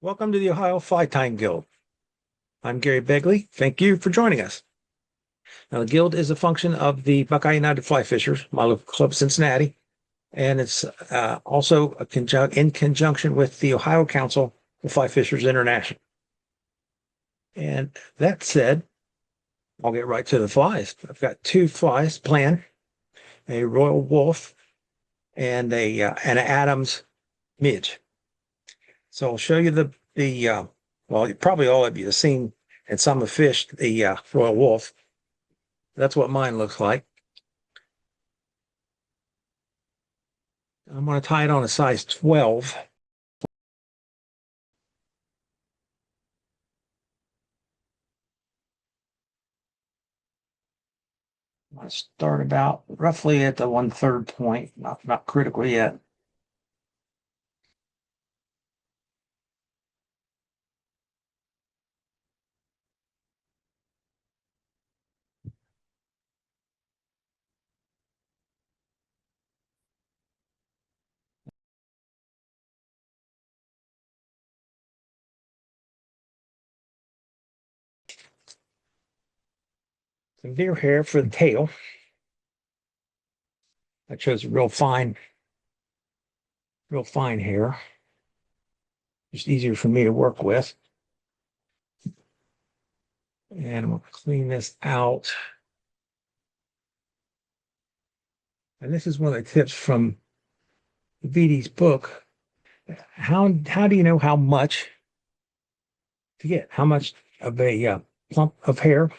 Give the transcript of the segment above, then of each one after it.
Welcome to the Ohio Fly Tying Guild. I'm Gary Begley. Thank you for joining us. Now, the Guild is a function of the Buckeye United Fly Fishers, my local club, Cincinnati, and it's also in conjunction with the Ohio Council of Fly Fishers International. And that said, I'll get right to the flies. I've got two flies planned: a Royal Wulff and an Adams Midge. So I'll show you well, probably all of you have seen and some have fished the Royal Wulff. That's what mine looks like. I'm going to tie it on a size 12. I start about roughly at the 1/3 point, not critical yet. Some deer hair for the tail. I chose real fine hair. Just easier for me to work with. And I'm going to clean this out. And this is one of the tips from VD's book. How do you know how much to get? How much of a plump of hair?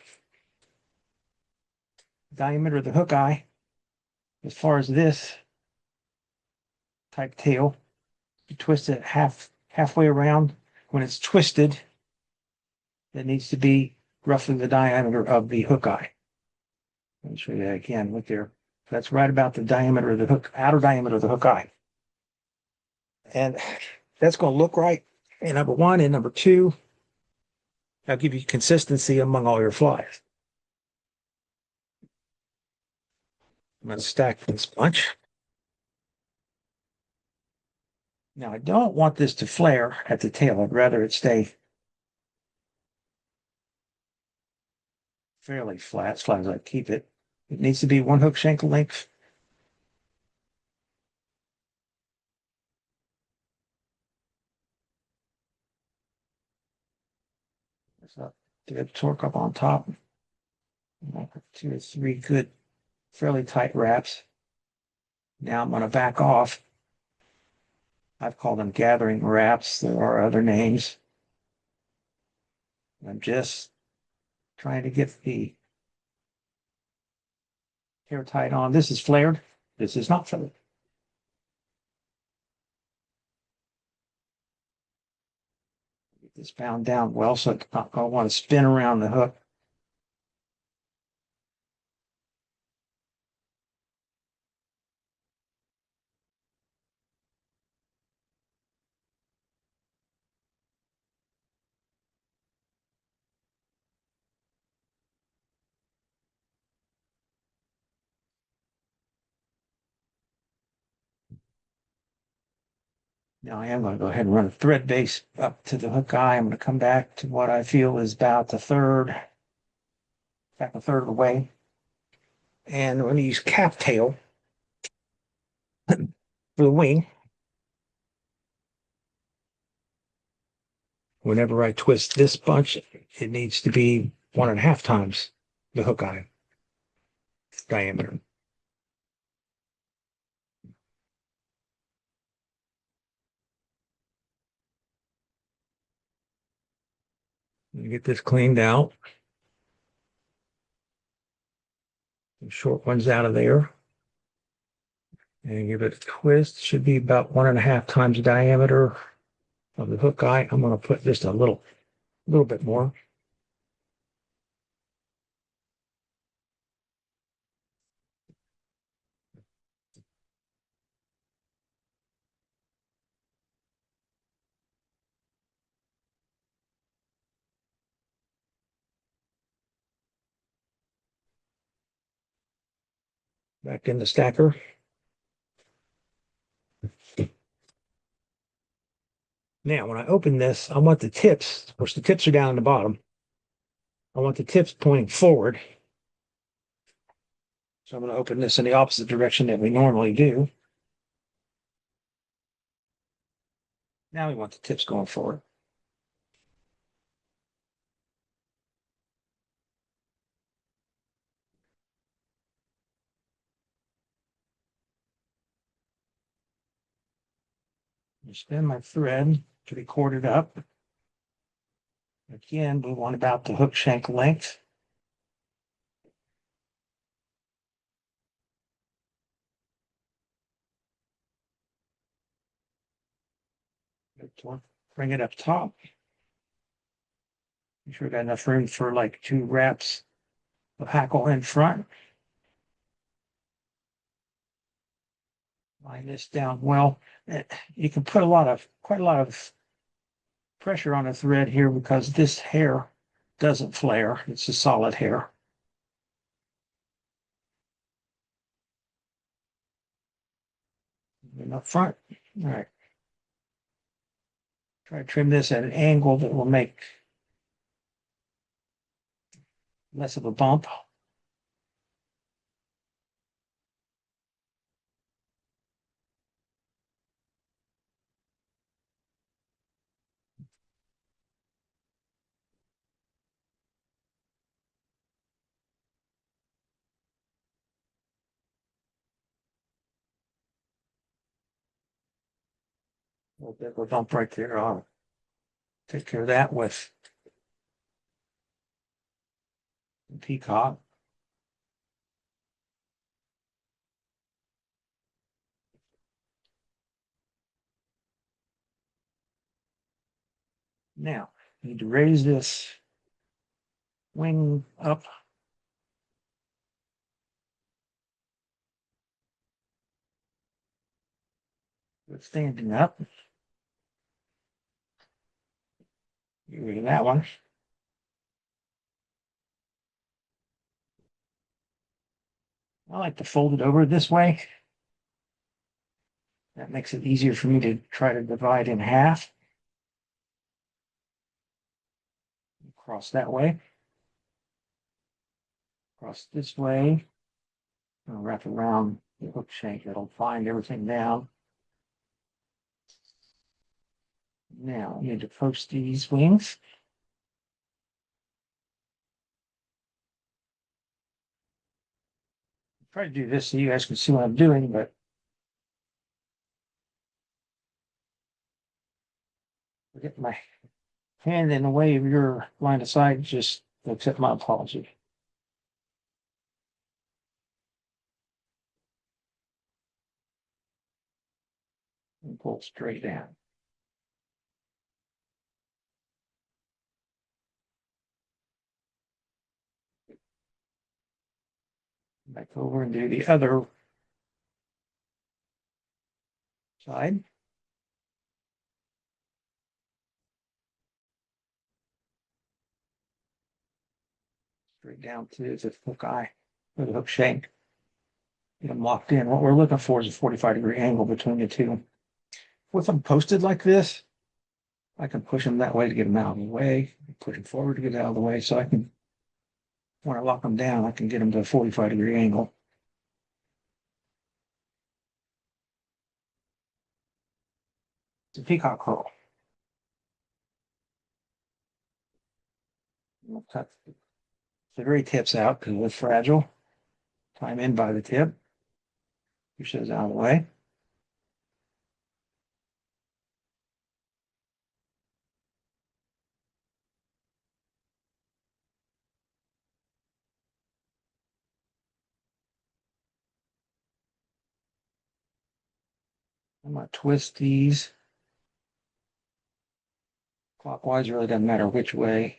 Diameter of the hook eye. As far as this type tail, you twist it halfway around. When it's twisted, it needs to be roughly the diameter of the hook eye. Let me show you that again. Look there. That's right about the diameter of the hook, outer diameter of the hook eye. And that's going to look right. And number one and number two, that'll give you consistency among all your flies. I'm going to stack this bunch. Now, I don't want this to flare at the tail. I'd rather it stay fairly flat as long as I keep it. It needs to be one hook shank length. So get a torque up on top. 2 or 3 good, fairly tight wraps. Now I'm going to back off. I've called them gathering wraps. There are other names. I'm just trying to get the hair tied on. This is flared. This is not flared. Get this bound down well so I want to spin around the hook. Now I am going to go ahead and run a thread base up to the hook eye. I'm going to come back to what I feel is about a third of the way. And I'm going to use cap tail for the wing. Whenever I twist this bunch, it needs to be 1.5 times the hook eye diameter. Get this cleaned out. Some short ones out of there. And give it a twist. Should be about 1.5 times the diameter of the hook eye. I'm going to put just a little bit more. Back in the stacker. Now, when I open this, I want the tips, of course, the tips are down in the bottom. I want the tips pointing forward. So I'm going to open this in the opposite direction that we normally do. Now we want the tips going forward. I spin my thread to be corded up. Again, we want about the hook shank length. Bring it up top. Make sure we got enough room for like 2 wraps of hackle in front. Line this down well. You can put quite a lot of pressure on the thread here because this hair doesn't flare. It's a solid hair. And up front. All right. Try to trim this at an angle that will make less of a bump. A little bit of a bump right there. I'll take care of that with the peacock. Now, I need to raise this wing up. It's standing up. Get rid of that one. I like to fold it over this way. That makes it easier for me to try to divide in half. Cross that way. Cross this way. I'll wrap around the hook shank. That'll find everything down. Now I need to post these wings. Try to do this so you guys can see what I'm doing, but I get my hand in the way of your line of sight. Just accept my apology. And pull straight down. Back over and do the other side. Straight down to the hook eye or the hook shank. Get them locked in. What we're looking for is a 45-degree angle between the two. With them posted like this, I can push them that way to get them out of the way, push them forward to get out of the way. So I can, when I lock them down, I can get them to a 45-degree angle. It's a peacock herl. We'll cut the very tips out because they're fragile. Tie them in by the tip. Push those out of the way. I'm going to twist these clockwise. Really doesn't matter which way.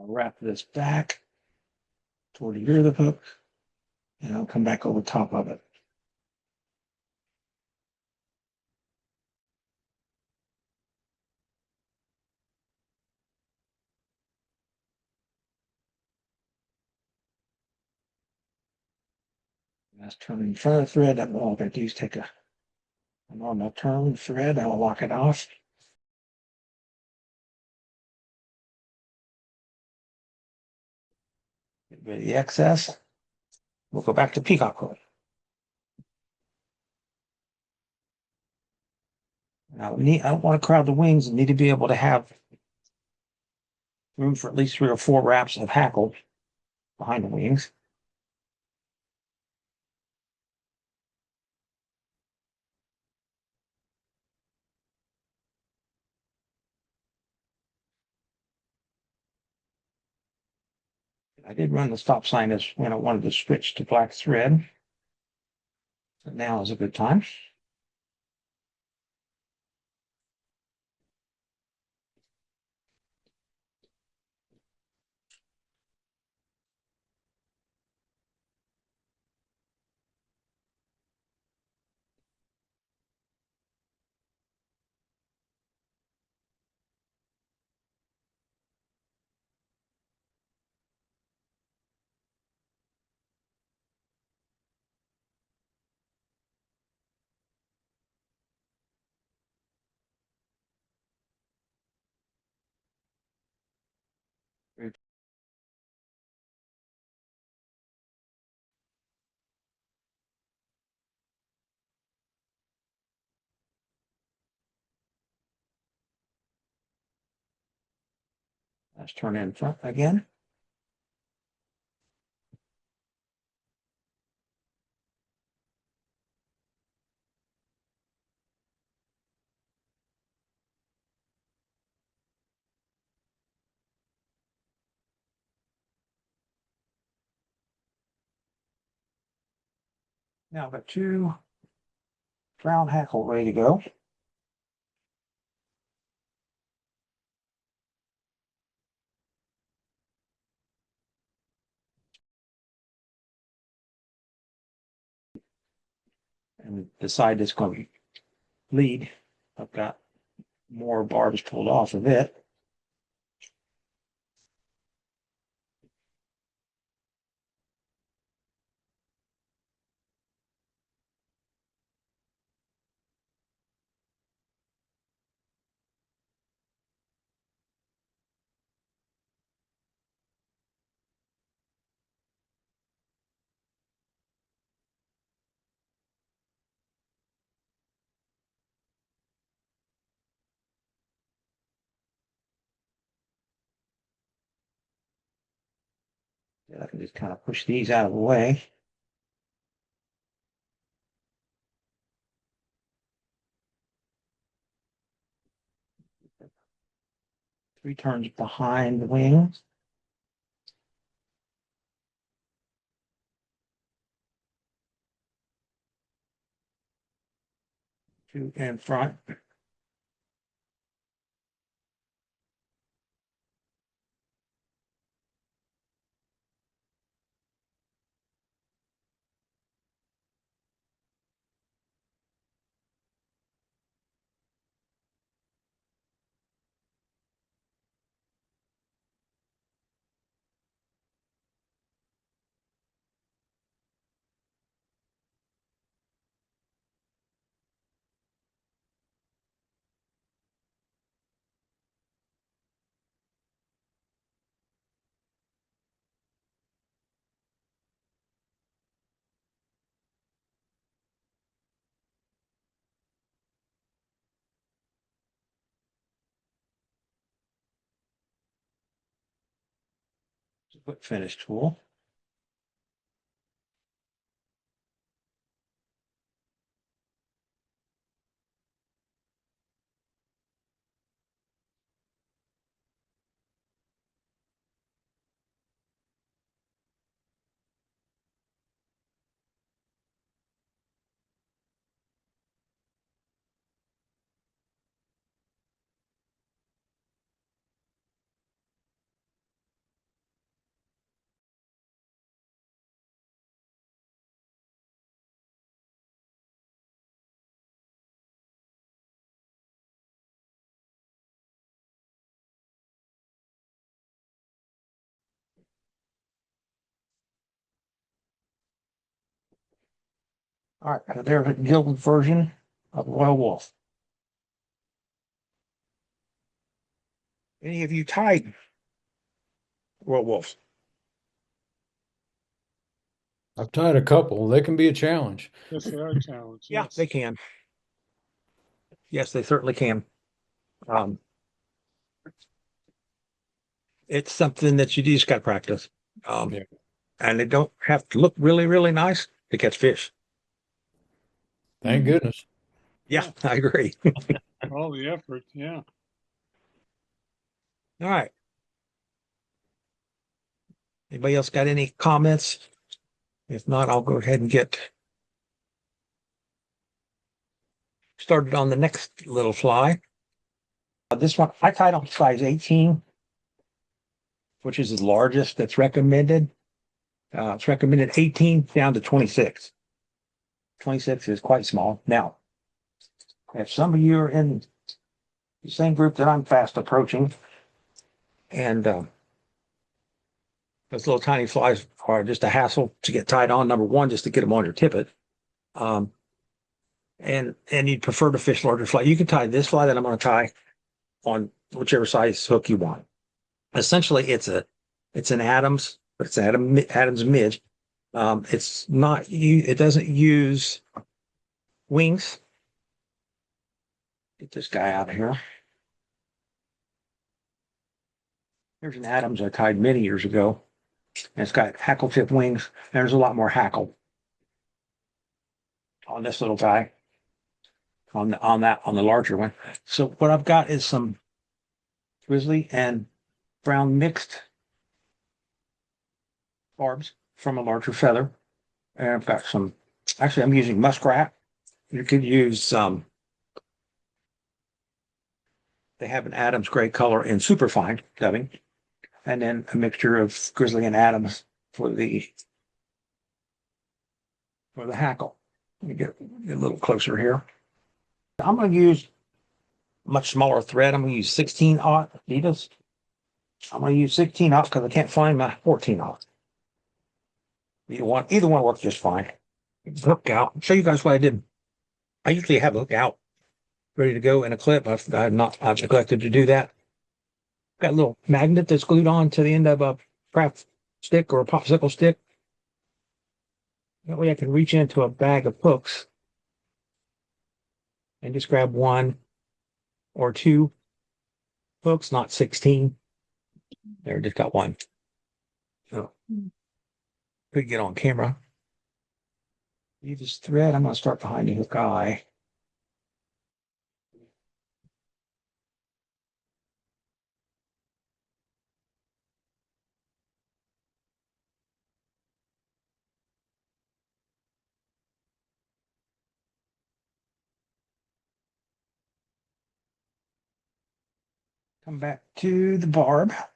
I'll wrap this back toward the ear of the hook, and I'll come back over top of it. Let's turn in front of the thread. All I'm going to do is take a normal turn thread. I'll lock it off. Get rid of the excess. We'll go back to peacock hook. Now, I don't want to crowd the wings and need to be able to have room for at least 3 or 4 wraps of hackle behind the wings. I did run the stop sign as when I wanted to switch to black thread. So now is a good time. Let's turn in front again. Now I've got 2 round hackle ready to go. And the side that's going to bleed, I've got more barbs pulled off of it. I can just kind of push these out of the way. Three turns behind the wings. 2 in front. Quick finish tool. All right, so there's a gilded version of Royal Wulff. Any of you tied Royal Wulffs? I've tied a couple. They can be a challenge. Yes, they are a challenge. Yeah, Yes. they can. Yes, they certainly can. Um, it's something that you just got to practice. Um, Yeah. and they don't have to look really, really nice to catch fish. Thank goodness. Yeah, I agree. All the effort. Yeah. All right. Anybody else got any comments? If not, I'll go ahead and get started on the next little fly. This one, I tied on size 18, which is the largest that's recommended. It's recommended 18 down to 26. 26 is quite small. Now, if some of you are in the same group that I'm fast approaching, and those little tiny flies are just a hassle to get tied on. Number one, just to get them on your tippet. Um, and you'd prefer to fish larger fly. You can tie this fly that I'm going to tie on whichever size hook you want. Essentially, it's an Adams, but it's Adams Midge. It's not it doesn't use wings. Get this guy out of here. There's an Adams I tied many years ago. And it's got hackle tip wings. And there's a lot more hackle on this little guy. On the larger one. So what I've got is some grizzly and brown mixed barbs from a larger feather. And I've got some, actually I'm using muskrat. You could use they have an Adams gray color in Superfine dubbing, and then a mixture of grizzly and Adams for the hackle. Let me get a little closer here. I'm going to use much smaller thread. I'm going to use 16-aught Adidas. I'm going to use 16-aught because I can't find my 14-aught. Either one works just fine. Hook out. I'll show you guys what I did. I usually have a hook out ready to go in a clip. I've neglected to do that. Got a little magnet that's glued on to the end of a craft stick or a popsicle stick. That way I can reach into a bag of hooks and just grab one or two hooks, not 16. There, just got one. So could get on camera. Use this thread. I'm going to start behind the hook eye. Come back to the barb. I'll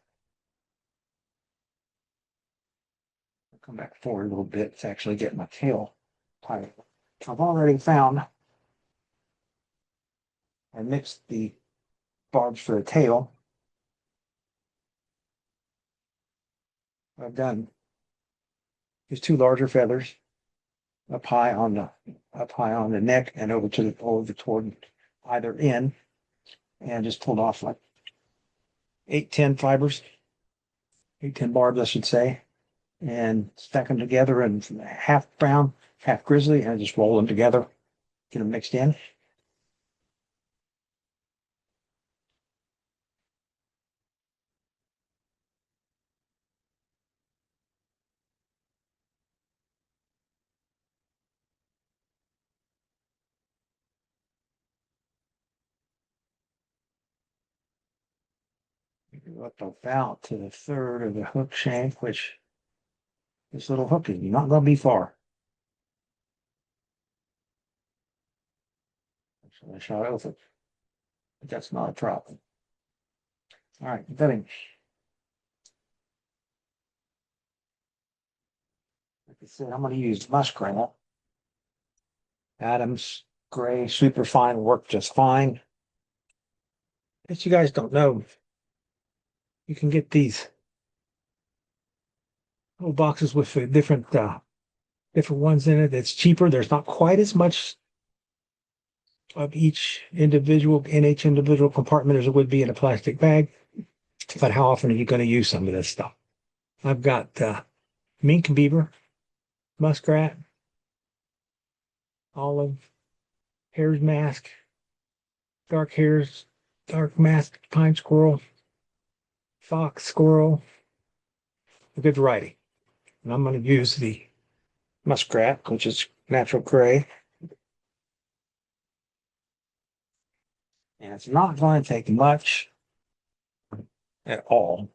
come back forward a little bit to actually get my tail tight. I've already found I mixed the barbs for the tail. What I've done is two larger feathers up high on the neck and over toward either end, and just pulled off like 8-10 fibers, 8-10 barbs, I should say, and stack them together and half brown, half grizzly, and I just roll them together, get them mixed in. Up about to the third of the hook shank, which this little hook is not going to be far. So I shot over, but that's not a problem. All right, vetting. Like I said, I'm going to use muskrat. Adams gray superfine work just fine. If you guys don't know, you can get these little boxes with different different ones in it. It's cheaper. There's not quite as much of each individual compartment as it would be in a plastic bag. But how often are you going to use some of this stuff? I've got mink beaver, muskrat, olive, hare's mask, dark mask, pine squirrel, fox squirrel, a good variety. And I'm going to use the muskrat, which is natural gray. And it's not going to take much at all.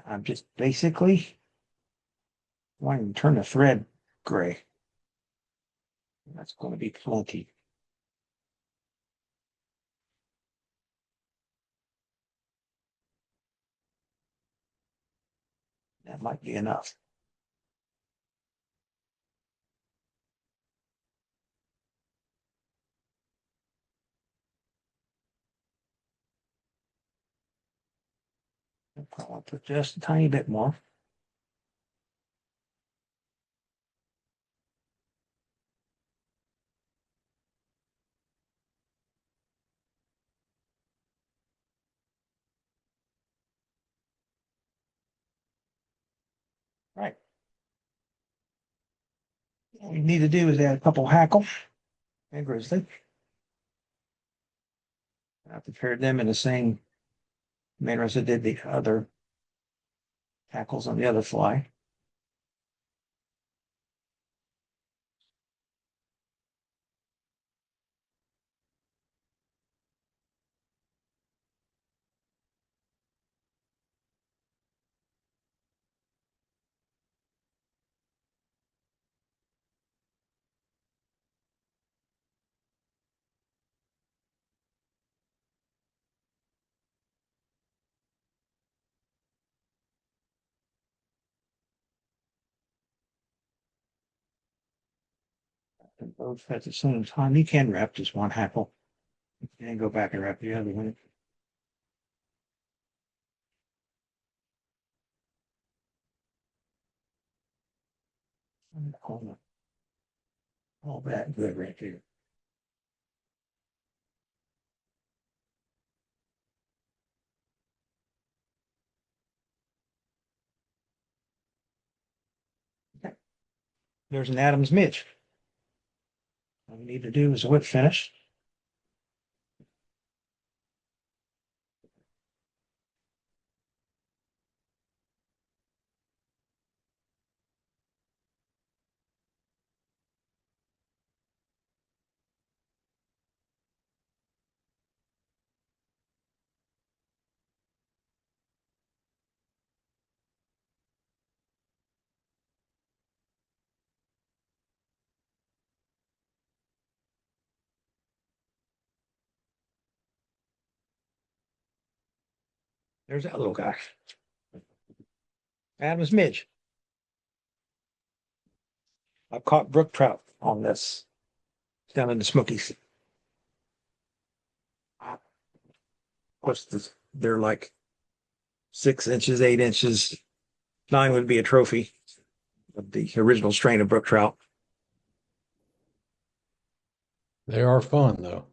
I'm just basically wanting to turn the thread gray. That's going to be plenty. That might be enough. I'll put just a tiny bit more. Right. What we need to do is add a couple hackle and grizzly. I prepared them in the same manner as I did the other hackles on the other fly. And both at the same time. You can wrap just one hackle and go back and wrap the other one. All that good right there. Okay. There's an Adams Midge. All we need to do is a whip finish. There's that little guy. Adams Midge. I've caught brook trout on this down in the Smokies. Of course, they're like 6 inches, 8 inches. 9 would be a trophy of the original strain of brook trout. They are fun though.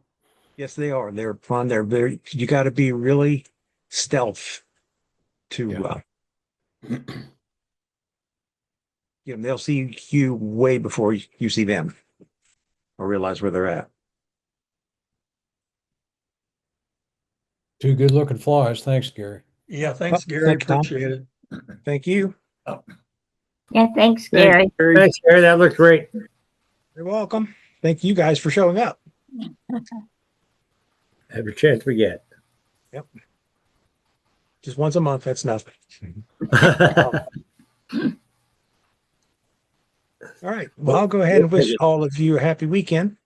Yes, they are. They're fun. They're very, you got to be really stealth to, Yeah. They'll see you way before you see them or realize where they're at. Two good looking flies. Thanks, Gary. Yeah, thanks, Well, Gary. thanks, Tom. Appreciate it. Thank you. Yeah, thanks, Gary. Thanks, Gary. That looks great. You're welcome. Thank you guys for showing up. Every chance we get. Just once a month. That's nothing. All right. Well, I'll go ahead and wish all of you a happy weekend.